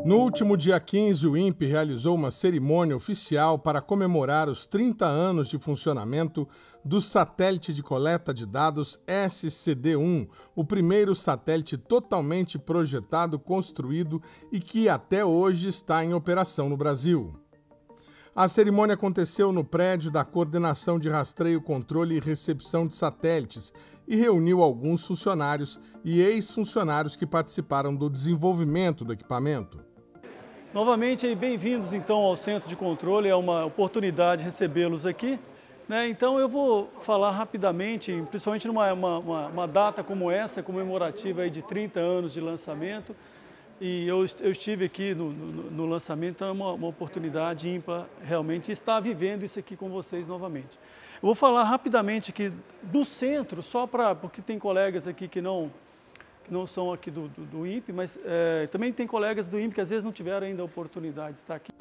No último dia 15, o INPE realizou uma cerimônia oficial para comemorar os 30 anos de funcionamento do satélite de coleta de dados SCD-1, o primeiro satélite totalmente projetado, construído e que até hoje está em operação no Brasil. A cerimônia aconteceu no prédio da Coordenação de Rastreio, Controle e Recepção de Satélites e reuniu alguns funcionários e ex-funcionários que participaram do desenvolvimento do equipamento. Novamente, bem-vindos então ao Centro de Controle, é uma oportunidade recebê-los aqui. Então eu vou falar rapidamente, principalmente numa data como essa, comemorativa aí de 30 anos de lançamento, e eu estive aqui no lançamento, então é uma oportunidade ímpar realmente estar vivendo isso aqui com vocês novamente. Eu vou falar rapidamente aqui do centro, porque tem colegas aqui que não são aqui do INPE, mas também tem colegas do INPE que às vezes não tiveram ainda a oportunidade de estar aqui.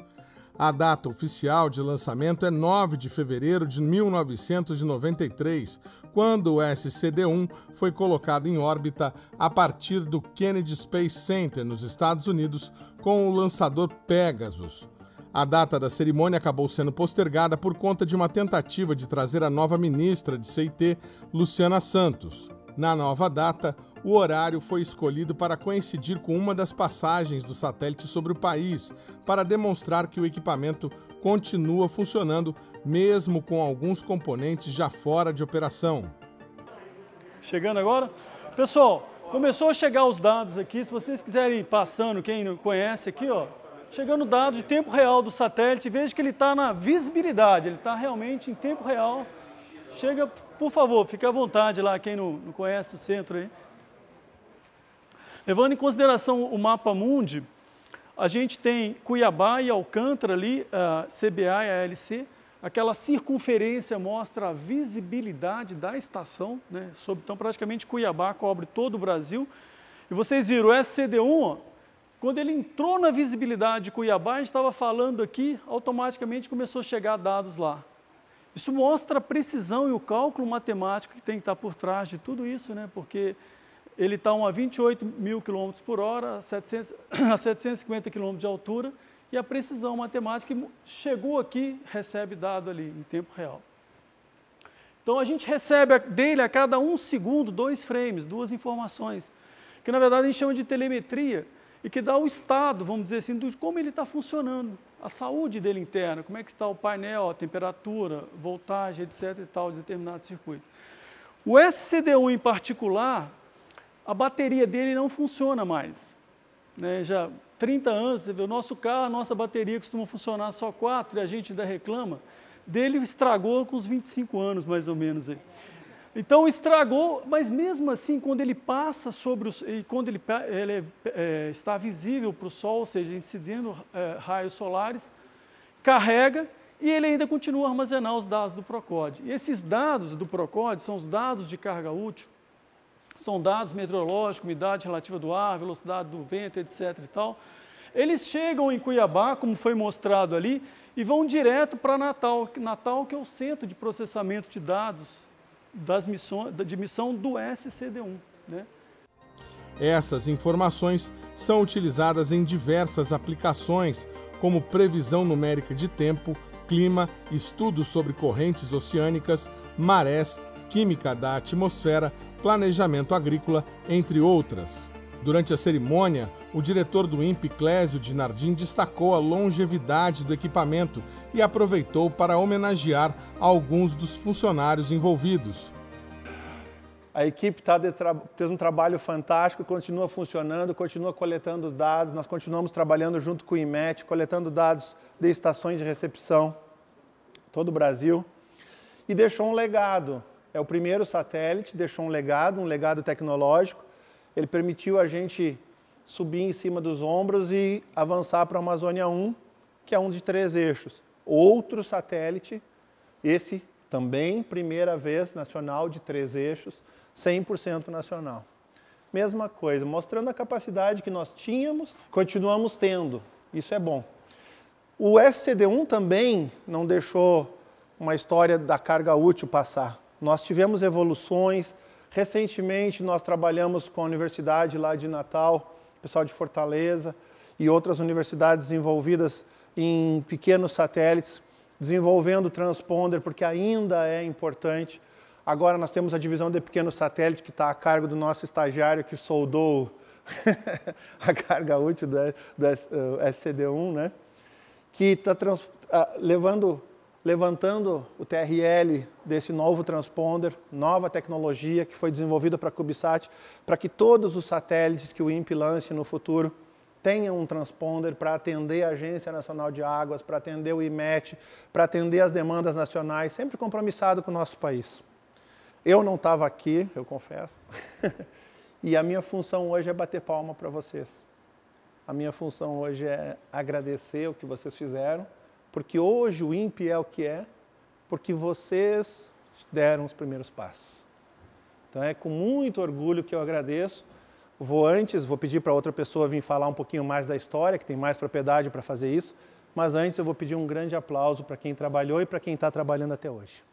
A data oficial de lançamento é 9 de fevereiro de 1993, quando o SCD-1 foi colocado em órbita a partir do Kennedy Space Center, nos Estados Unidos, com o lançador Pegasus. A data da cerimônia acabou sendo postergada por conta de uma tentativa de trazer a nova ministra de CIT, Luciana Santos. Na nova data, o horário foi escolhido para coincidir com uma das passagens do satélite sobre o país, para demonstrar que o equipamento continua funcionando, mesmo com alguns componentes já fora de operação. Chegando agora? Pessoal, começou a chegar os dados aqui, se vocês quiserem ir passando, quem não conhece aqui, ó, chegando dados de tempo real do satélite, veja que ele está na visibilidade, ele está realmente em tempo real. Chega, por favor, fique à vontade lá, quem não conhece o centro aí. Levando em consideração o mapa mundi, a gente tem Cuiabá e Alcântara ali, a CBA e a ALC. Aquela circunferência mostra a visibilidade da estação, né? Então, praticamente, Cuiabá cobre todo o Brasil. E vocês viram, o SCD-1, ó, quando ele entrou na visibilidade de Cuiabá, a gente estava falando aqui, automaticamente começou a chegar dados lá. Isso mostra a precisão e o cálculo matemático que tem que estar por trás de tudo isso, né? Porque ele está a 28 mil km por hora, a 750 km de altura, e a precisão matemática chegou aqui, recebe dado ali em tempo real. Então a gente recebe dele a cada 1 segundo 2 frames, 2 informações, que na verdade a gente chama de telemetria, e que dá o estado, vamos dizer assim, de como ele está funcionando, a saúde dele interna, como é que está o painel, a temperatura, voltagem, etc. e tal, de determinado circuito. O SCD-1 em particular, a bateria dele não funciona mais. Né? Já 30 anos, você vê, o nosso carro, a nossa bateria costuma funcionar só 4 e a gente ainda reclama. Dele estragou com uns 25 anos, mais ou menos. Aí. Então estragou, mas mesmo assim, quando ele passa sobre os... E quando ele está visível para o Sol, ou seja, incidindo raios solares, carrega e ele ainda continua a armazenar os dados do Procode. E esses dados do Procode são os dados de carga útil, são dados meteorológicos, umidade relativa do ar, velocidade do vento, etc. e tal. Eles chegam em Cuiabá, como foi mostrado ali, e vão direto para Natal. Natal, que é o centro de processamento de dados de missão do SCD-1. Né? Essas informações são utilizadas em diversas aplicações, como previsão numérica de tempo, clima, estudos sobre correntes oceânicas, marés, química da atmosfera, planejamento agrícola, entre outras. Durante a cerimônia, o diretor do INPE, Clésio Dinardim, destacou a longevidade do equipamento e aproveitou para homenagear alguns dos funcionários envolvidos. A equipe fez um trabalho fantástico, continua funcionando, continua coletando dados, nós continuamos trabalhando junto com o IMET, coletando dados de estações de recepção, todo o Brasil, e deixou um legado. É o primeiro satélite, deixou um legado tecnológico. Ele permitiu a gente subir em cima dos ombros e avançar para a Amazônia 1, que é um de 3 eixos. Outro satélite, esse também primeira vez nacional de 3 eixos, 100% nacional. Mesma coisa, mostrando a capacidade que nós tínhamos, continuamos tendo. Isso é bom. O SCD-1 também não deixou uma história da carga útil passar. Nós tivemos evoluções. Recentemente nós trabalhamos com a Universidade lá de Natal, pessoal de Fortaleza, e outras universidades envolvidas em pequenos satélites, desenvolvendo transponder, porque ainda é importante. Agora nós temos a divisão de pequenos satélites, que está a cargo do nosso estagiário que soldou a carga útil do SCD-1, né? Que está levantando o TRL desse novo transponder, nova tecnologia que foi desenvolvida para a CubeSat, para que todos os satélites que o INPE lance no futuro tenham um transponder para atender a Agência Nacional de Águas, para atender o IMET, para atender as demandas nacionais, sempre compromissado com o nosso país. Eu não estava aqui, eu confesso, e a minha função hoje é bater palma para vocês. A minha função hoje é agradecer o que vocês fizeram, porque hoje o INPE é o que é, porque vocês deram os primeiros passos. Então é com muito orgulho que eu agradeço. Vou pedir para outra pessoa vir falar um pouquinho mais da história, que tem mais propriedade para fazer isso, mas antes eu vou pedir um grande aplauso para quem trabalhou e para quem está trabalhando até hoje.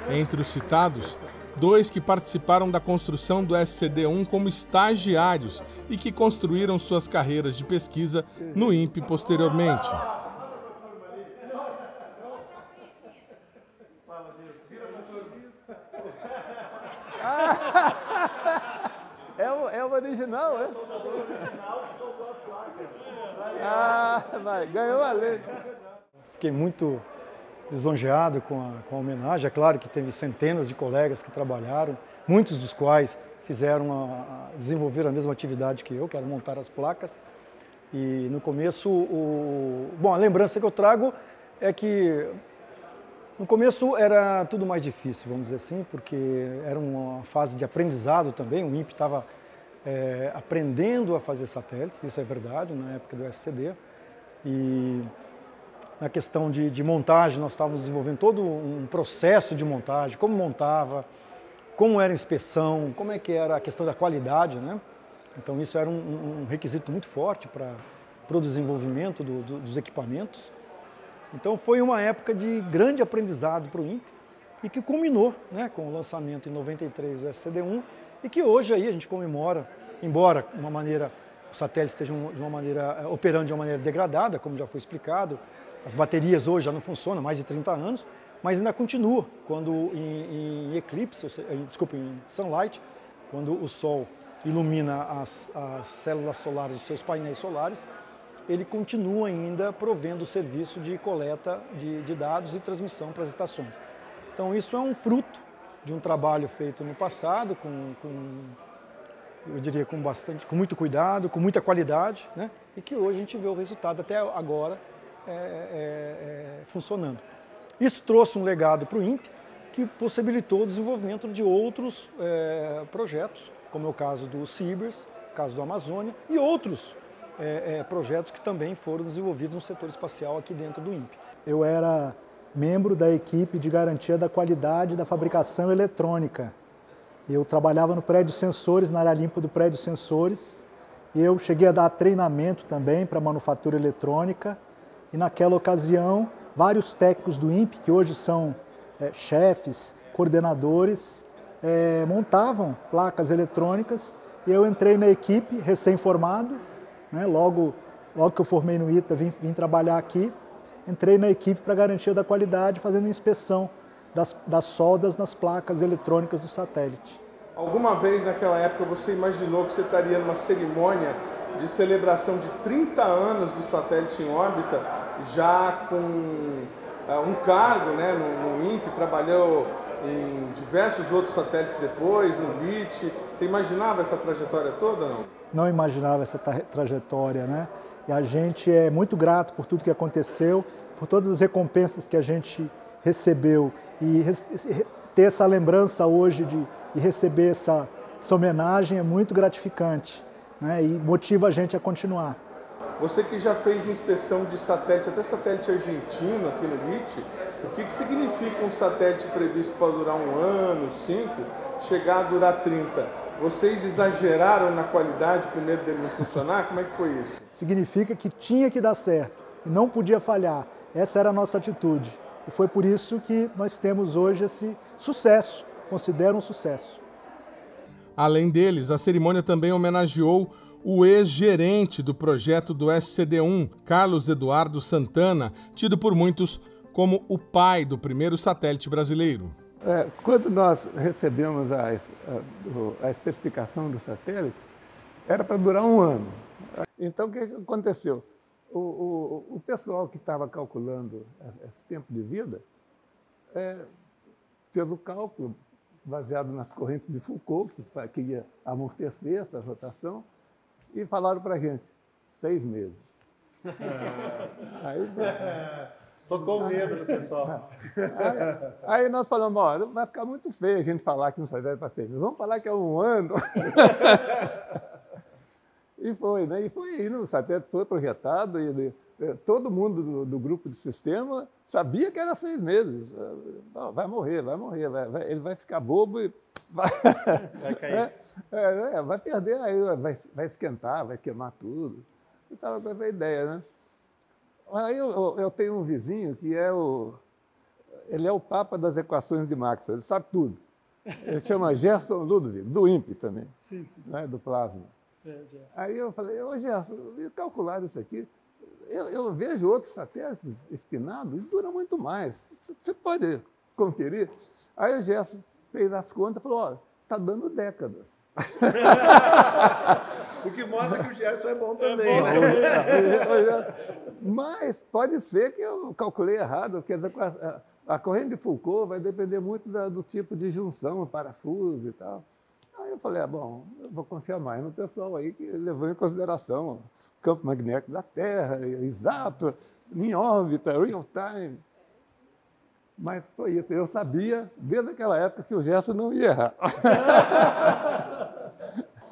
Entre os citados, 2 que participaram da construção do SCD-1 como estagiários e que construíram suas carreiras de pesquisa no INPE posteriormente. É o original, é? Vai, ganhou a lei. Fiquei muito lisonjeado com a homenagem. É claro que teve centenas de colegas que trabalharam, muitos dos quais desenvolveram a mesma atividade que eu, que era montar as placas. E no começo, bom, a lembrança que eu trago é que no começo era tudo mais difícil, vamos dizer assim, porque era uma fase de aprendizado também. O INPE estava aprendendo a fazer satélites, isso é verdade, na época do SCD. E na questão de montagem, nós estávamos desenvolvendo todo um processo de montagem, como montava, como era a inspeção, como é que era a questão da qualidade, né? Então isso era um requisito muito forte para o desenvolvimento dos equipamentos. Então foi uma época de grande aprendizado para o INPE e que culminou, né, com o lançamento em 93 do SCD-1 e que hoje aí a gente comemora, embora o satélite esteja operando de uma maneira degradada, como já foi explicado. As baterias hoje já não funcionam há mais de 30 anos, mas ainda continua quando em eclipse, em sunlight, quando o Sol ilumina as células solares dos seus painéis solares, ele continua ainda provendo o serviço de coleta de dados e transmissão para as estações. Então isso é um fruto de um trabalho feito no passado, eu diria com muito cuidado, com muita qualidade, né? E que hoje a gente vê o resultado até agora funcionando. Isso trouxe um legado para o INPE que possibilitou o desenvolvimento de outros projetos, como é o caso do CIBERS, o caso do Amazônia e outros projetos que também foram desenvolvidos no setor espacial aqui dentro do INPE. Eu era membro da equipe de garantia da qualidade da fabricação eletrônica. Eu trabalhava no prédio Sensores, na área limpa do prédio Sensores, e eu cheguei a dar treinamento também para manufatura eletrônica. E naquela ocasião, vários técnicos do INPE, que hoje são chefes, coordenadores, montavam placas eletrônicas e eu entrei na equipe recém-formado, né, logo que eu formei no ITA, vim trabalhar aqui, entrei na equipe para garantia da qualidade, fazendo inspeção das soldas nas placas eletrônicas do satélite. Alguma vez naquela época você imaginou que você estaria numa cerimônia de celebração de 30 anos do satélite em órbita, já com um cargo, né, no INPE, trabalhou em diversos outros satélites depois, no LIT. Você imaginava essa trajetória toda, não? Não imaginava essa trajetória, né? E a gente é muito grato por tudo que aconteceu, por todas as recompensas que a gente recebeu. E ter essa lembrança hoje de receber essa homenagem é muito gratificante, né? E motiva a gente a continuar. Você que já fez inspeção de satélite, até satélite argentino aqui no LIT, o que significa um satélite previsto para durar 1 ano, 5, chegar a durar 30? Vocês exageraram na qualidade com medo dele não funcionar? Como é que foi isso? Significa que tinha que dar certo, não podia falhar. Essa era a nossa atitude. E foi por isso que nós temos hoje esse sucesso, considero um sucesso. Além deles, a cerimônia também homenageou o ex-gerente do projeto do SCD-1, Carlos Eduardo Santana, tido por muitos como o pai do primeiro satélite brasileiro. Quando nós recebemos a especificação do satélite, era para durar um ano. Então, o que aconteceu? O pessoal que estava calculando esse tempo de vida fez o cálculo baseado nas correntes de Foucault, que ia amortecer essa rotação, e falaram para a gente, 6 meses. Tocou medo do pessoal. Aí nós falamos, olha, vai ficar muito feio a gente falar que não satélite para 6 meses. Vamos falar que é um ano. E foi, né? E foi indo, o satélite foi projetado e todo mundo do grupo de sistema sabia que era 6 meses. Vai morrer, ele vai ficar bobo e vai cair. Vai perder, aí vai esquentar, vai queimar tudo. Eu estava com essa ideia, né? Aí eu tenho um vizinho que ele é o papa das equações de Maxwell, ele sabe tudo. Ele chama Gerson Ludwig, do INPE também, Sim, sim. né, do plasma. Aí eu falei, ô Gerson, calcular isso aqui, eu vejo outros satélites espinados e dura muito mais. Você pode conferir? Aí o Gerson fez as contas e falou, ó, está dando décadas. O que mostra que o Gerson é bom também, né? Mas pode ser que eu calculei errado, porque a corrente de Foucault vai depender muito do tipo de junção, parafuso e tal. Aí eu falei, bom, eu vou confiar mais no pessoal aí que levou em consideração o campo magnético da Terra, exato, em órbita, real time. Mas foi isso, eu sabia desde aquela época que o Gerson não ia errar.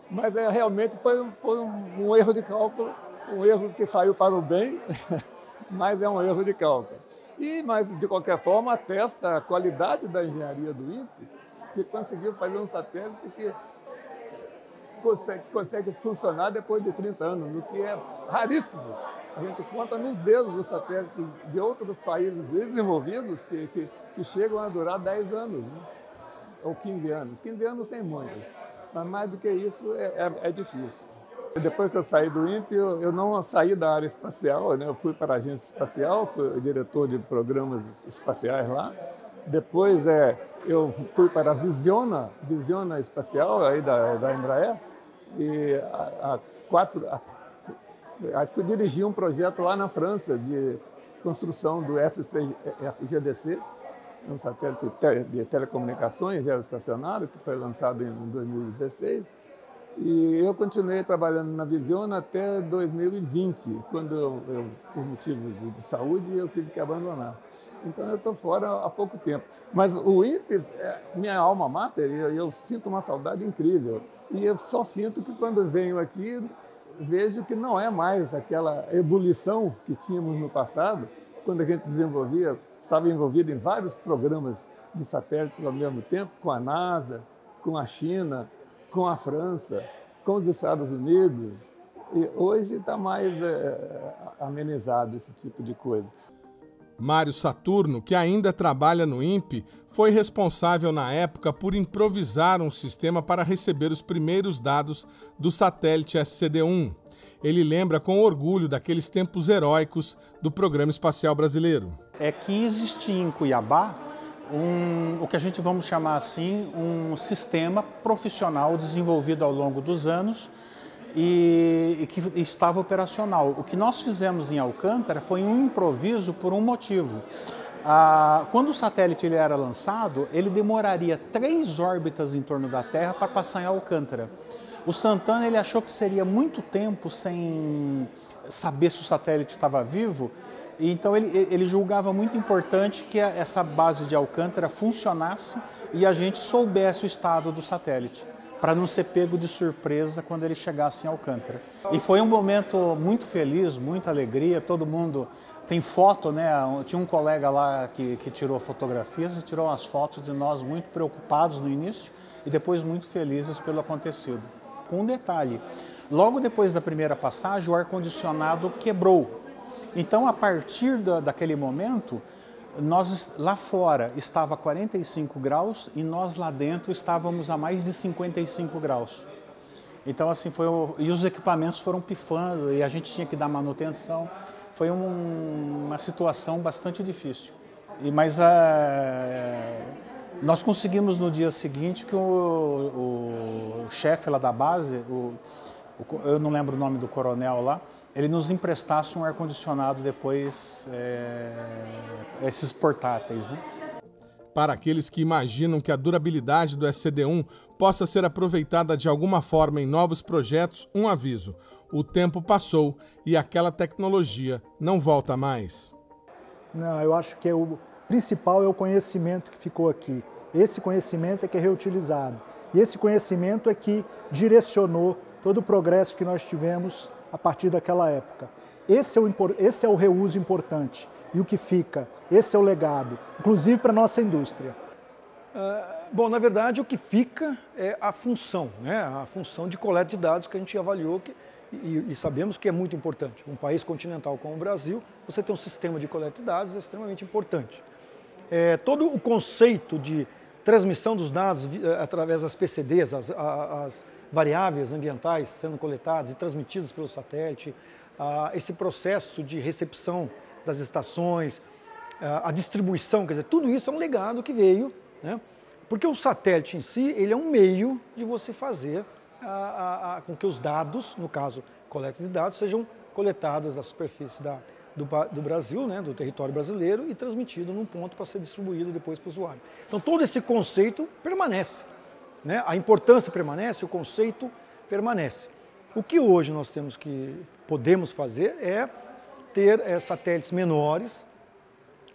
Mas realmente foi um erro de cálculo, um erro que saiu para o bem, mas é um erro de cálculo. Mas, de qualquer forma, atesta a qualidade da engenharia do INPE, que conseguiu fazer um satélite que consegue funcionar depois de 30 anos, o que é raríssimo. A gente conta nos dedos os satélites de outros países desenvolvidos que chegam a durar 10 anos, né? Ou 15 anos. 15 anos tem muitos, mas mais do que isso é difícil. Depois que eu saí do INPE, eu não saí da área espacial, né? Eu fui para a agência espacial, fui diretor de programas espaciais lá. Depois eu fui para a Visiona Espacial, aí da Embraer, e fui dirigir um projeto lá na França de construção do SGDC, um satélite de telecomunicações geoestacionário, que foi lançado em 2016. E eu continuei trabalhando na Visiona até 2020, quando por motivos de saúde, eu tive que abandonar. Então eu estou fora há pouco tempo. Mas o INPE é minha alma mater e eu sinto uma saudade incrível. E eu só sinto que quando venho aqui, vejo que não é mais aquela ebulição que tínhamos no passado, quando a gente estava envolvido em vários programas de satélites ao mesmo tempo, com a NASA, com a China, com a França, com os Estados Unidos. E hoje está mais amenizado esse tipo de coisa. Mário Saturno, que ainda trabalha no INPE, foi responsável na época por improvisar um sistema para receber os primeiros dados do satélite SCD-1. Ele lembra com orgulho daqueles tempos heróicos do programa espacial brasileiro. É que existia em Cuiabá o que a gente vamos chamar assim, um sistema profissional desenvolvido ao longo dos anos e que estava operacional. O que nós fizemos em Alcântara foi um improviso por um motivo. Quando o satélite ele era lançado, ele demoraria 3 órbitas em torno da Terra para passar em Alcântara. O Santana ele achou que seria muito tempo sem saber se o satélite estava vivo, e então ele julgava muito importante que essa base de Alcântara funcionasse e a gente soubesse o estado do satélite, para não ser pego de surpresa quando ele chegasse em Alcântara. E foi um momento muito feliz, muita alegria, todo mundo tem foto, né? Tinha um colega lá que tirou fotografias e tirou umas fotos de nós muito preocupados no início e depois muito felizes pelo acontecido. Com um detalhe, logo depois da primeira passagem o ar-condicionado quebrou. Então, a partir daquele momento, Nós lá fora estava 45 graus e nós lá dentro estávamos a mais de 55 graus. Então assim e os equipamentos foram pifando e a gente tinha que dar manutenção. Foi uma situação bastante difícil. Mas nós conseguimos no dia seguinte que o chefe lá da base, eu não lembro o nome do coronel lá, ele nos emprestasse um ar-condicionado depois, esses portáteis, né? Para aqueles que imaginam que a durabilidade do SCD-1 possa ser aproveitada de alguma forma em novos projetos, um aviso: o tempo passou e aquela tecnologia não volta mais. Não, eu acho que o principal é o conhecimento que ficou aqui. Esse conhecimento é que é reutilizado. E esse conhecimento é que direcionou todo o progresso que nós tivemos a partir daquela época. Esse é o reuso importante. E o que fica, esse é o legado, inclusive para a nossa indústria. Bom, na verdade, o que fica é a função, né? A função de coleta de dados que a gente avaliou e sabemos que é muito importante. Um país continental como o Brasil, você ter um sistema de coleta de dados é extremamente importante. Todo o conceito de transmissão dos dados através das PCDs, as variáveis ambientais sendo coletadas e transmitidas pelo satélite, esse processo de recepção das estações, a distribuição, quer dizer, tudo isso é um legado que veio, né? Porque o satélite em si, ele é um meio de você fazer com que os dados, no caso, coleta de dados, sejam coletados da superfície do Brasil, né, do território brasileiro, e transmitido num ponto para ser distribuído depois para o usuário. Então todo esse conceito permanece, né? A importância permanece, o conceito permanece. O que hoje nós podemos fazer é ter satélites menores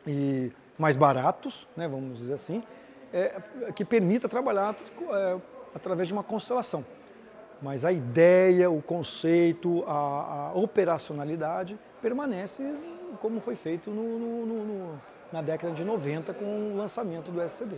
e mais baratos, né, vamos dizer assim, que permita trabalhar através de uma constelação. Mas a ideia, o conceito, a operacionalidade permanece como foi feito na década de 90 com o lançamento do SCD.